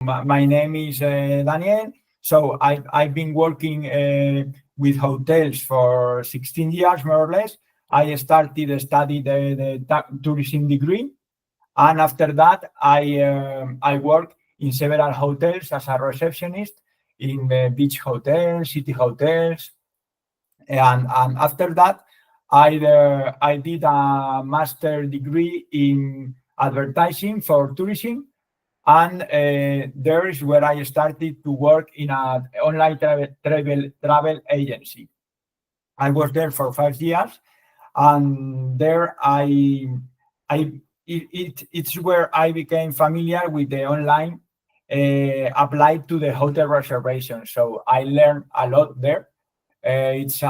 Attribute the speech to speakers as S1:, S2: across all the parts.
S1: My name is Daniel. So I've been working with hotels for 16 years, more or less. I started study the tourism degree, and after that, I worked in several hotels as a receptionist in beach hotels, city hotels, and after that, I did a master degree in advertising for tourism, and there is where I started to work in an online travel agency. I was there for 5 years, and there it's where I became familiar with the online applied to the hotel reservation. So I learned a lot there. It's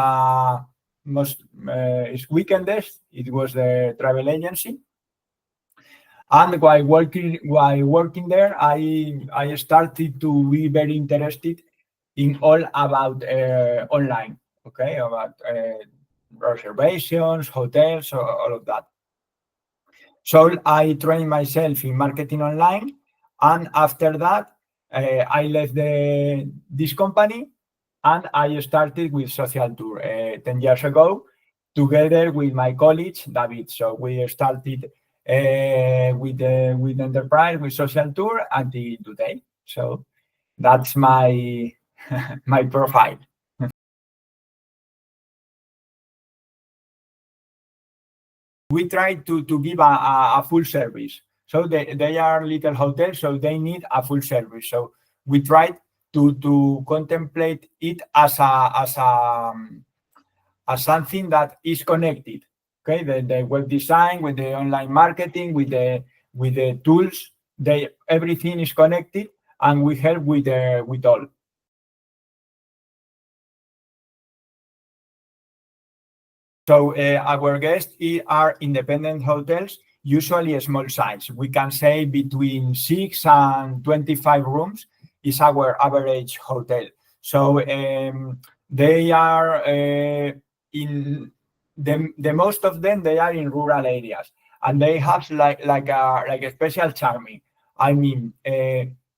S1: weekends. It was the travel agency, and while working there, I started to be very interested in all about online. Okay, about reservations, hotels, all of that. So I trained myself in marketing online, and after that, I left this company, and I started with SocialTur 10 years ago, together with my colleague David. So we started with enterprise with SocialTur until today. So that's my my profile. We try to give a full service. So they are little hotels, so they need a full service. So we try to contemplate it as something that is connected. Okay, the web design with the online marketing with the tools, everything is connected, and we help with all. So our guests are independent hotels, usually a small size. We can say between 6 and 25 rooms is our average hotel. So they are in the most of them, they are in rural areas, and they have like a special charming. I mean,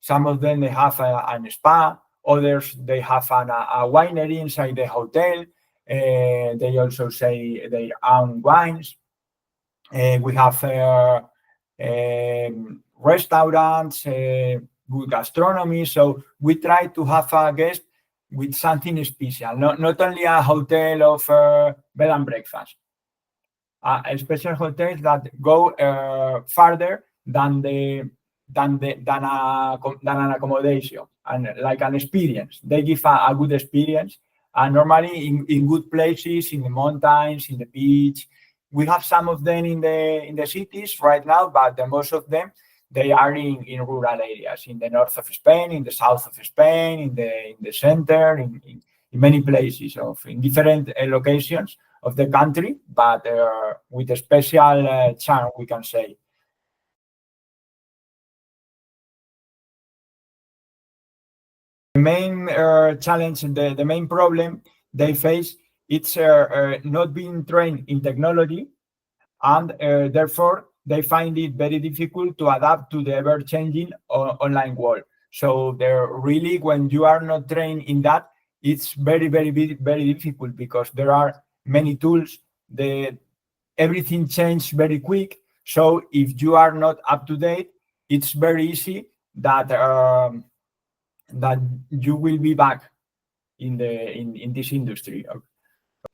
S1: some of them they have an spa, others they have a winery inside the hotel. They also say their own wines. We have restaurants, good gastronomy. So we try to have a guest with something special, not only a hotel of bed and breakfast. Special hotels that go farther than an accommodation, and like an experience. They give a good experience, and normally in good places, in the mountains, in the beach. We have some of them in the cities right now, but the most of them they are in rural areas, in the north of Spain, in the south of Spain, in the center, in many places in different locations of the country, but with a special charm, we can say. The main challenge, the main problem they face, it's not being trained in technology, and therefore they find it very difficult to adapt to the ever-changing online world. So they're really, when you are not trained in that, it's very, very, very difficult, because there are many tools. Everything changes very quick. So if you are not up to date, it's very easy that that you will be back in this industry.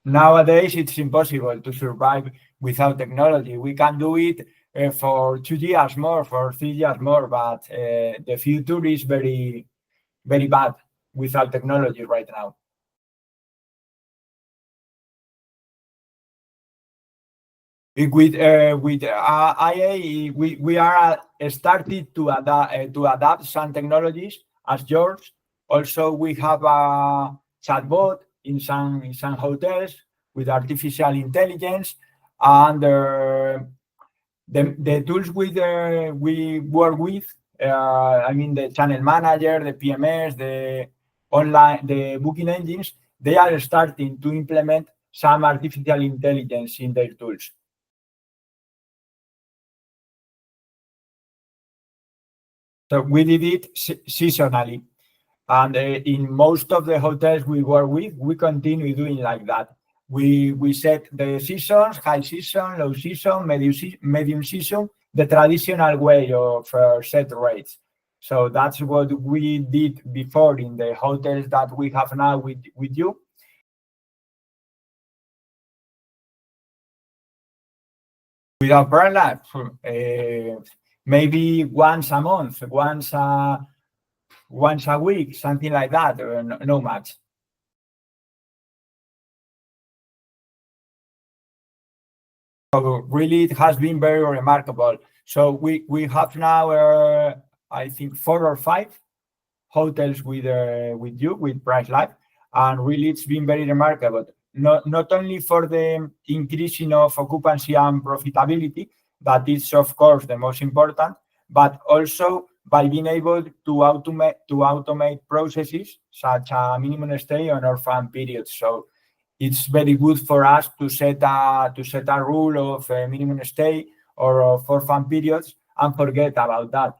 S1: Nowadays, it's impossible to survive without technology. We can do it for 2 years more, for 3 years more, but the future is very, very bad without technology right now. With IA, we are started to adapt some technologies as yours. Also, we have a chatbot in some hotels with artificial intelligence, and the tools we work with. I mean, the channel manager, the PMS, the booking engines. They are starting to implement some artificial intelligence in their tools. So we did it seasonally. And in most of the hotels we work with, we continue doing like that. We set the seasons, high season, low season, medium season, the traditional way of set rates. So that's what we did before in the hotels that we have now with you. Without PriceLabs, maybe once a month, once a week, something like that, no much. So really, it has been very remarkable. So we have now, I think, 4 or 5 hotels with you with PriceLabs, and really, it's been very remarkable. Not only for the increasing of occupancy and profitability, that is of course the most important, but also by being able to automate processes such as minimum stay on orphan periods. So it's very good for us to set a rule of minimum stay or of orphan periods and forget about that.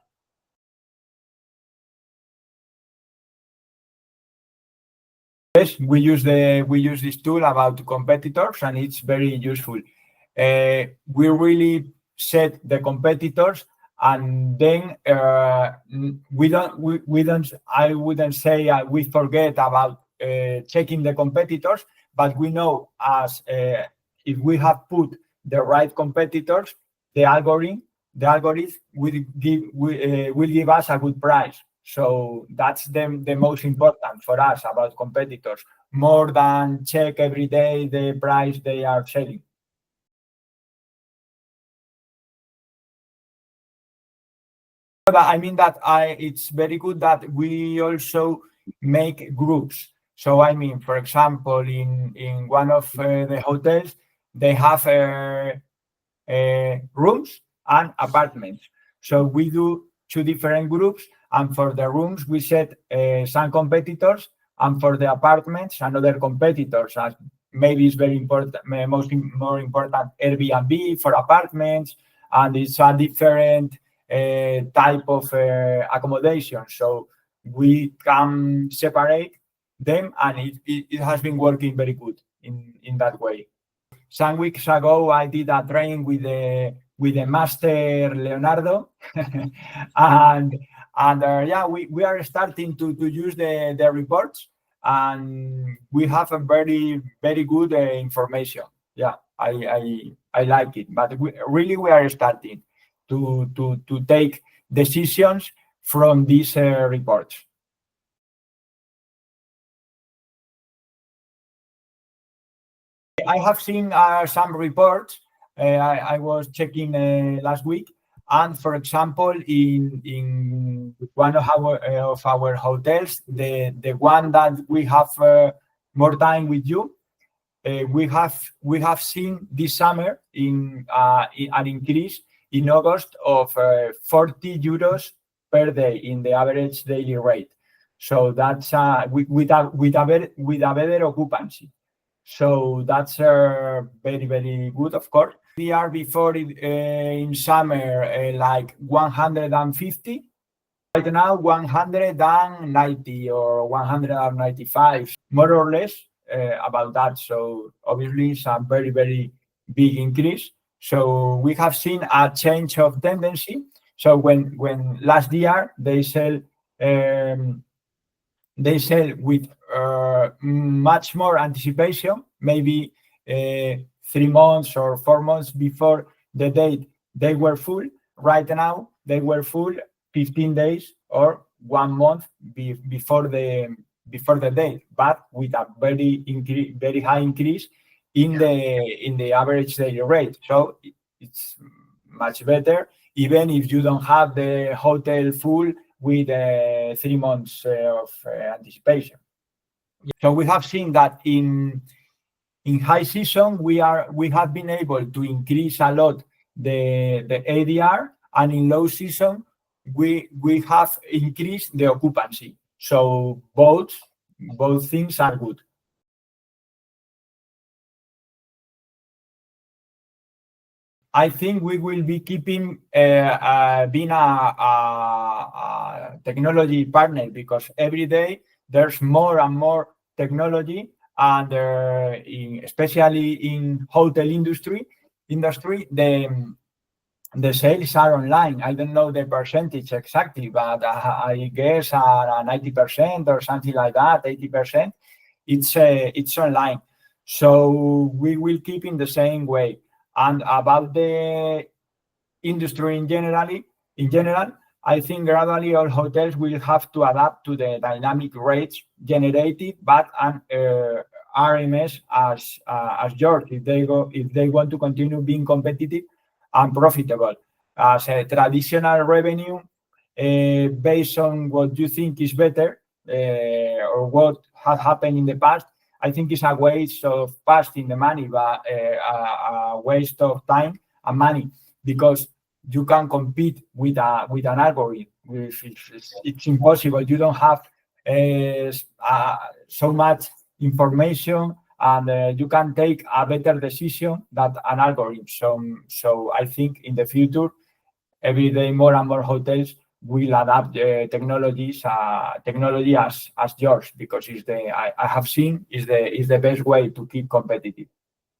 S1: Yes, we use this tool about competitors, and it's very useful. We really set the competitors, and then we don't. I wouldn't say we forget about checking the competitors, but we know as if we have put the right competitors, the algorithm will give us a good price. So that's the most important for us about competitors, more than check every day the price they are selling. I mean that it's very good that we also make groups. So I mean, for example, in one of the hotels, they have rooms and apartments. So we do 2 different groups, and for the rooms we set some competitors, and for the apartments another competitors. As maybe it's very important, more important Airbnb for apartments, and it's a different type of accommodation. So we can separate them, and it has been working very good in that way. Some weeks ago, I did a training with the master Leonardo, and yeah, we are starting to use the reports, and we have a very good information. Yeah, I like it, but we are starting to take decisions from these reports. I have seen some reports. I was checking last week, and for example, in one of our hotels, the one that we have more time with you, we have seen this summer in an increase in August of 40 euros per day in the average daily rate. So that's with a better occupancy. So that's very good, of course. We are before in summer like 150. Right now, 190 or 195, more or less about that. So obviously, it's a very big increase. So we have seen a change of tendency. So when last year they sell with much more anticipation, maybe 3 months or 4 months before the date, they were full. Right now, they were full 15 days or 1 month before the date, but with a very high increase in the average daily rate. So it's much better, even if you don't have the hotel full with 3 months of anticipation. So we have seen that in high season we have been able to increase a lot the ADR, and in low season we have increased the occupancy. So both things are good. I think we will be keeping being a technology partner, because every day there's more and more technology, and especially in hotel industry, the sales are online. I don't know the percentage exactly, but I guess 90% or something like that, 80%. It's online, so we will keep in the same way. And about the industry in general, I think gradually all hotels will have to adapt to the dynamic rates generated by an RMS as yours, if they want to continue being competitive and profitable. As a traditional revenue, based on what you think is better, or what has happened in the past, I think it's a waste of passing the money, but a waste of time and money, because you can compete with an algorithm. It's impossible. You don't have so much information, and you can take a better decision than an algorithm. So I think in the future, every day more and more hotels will adapt technology as yours, because I have seen is the best way to keep competitive.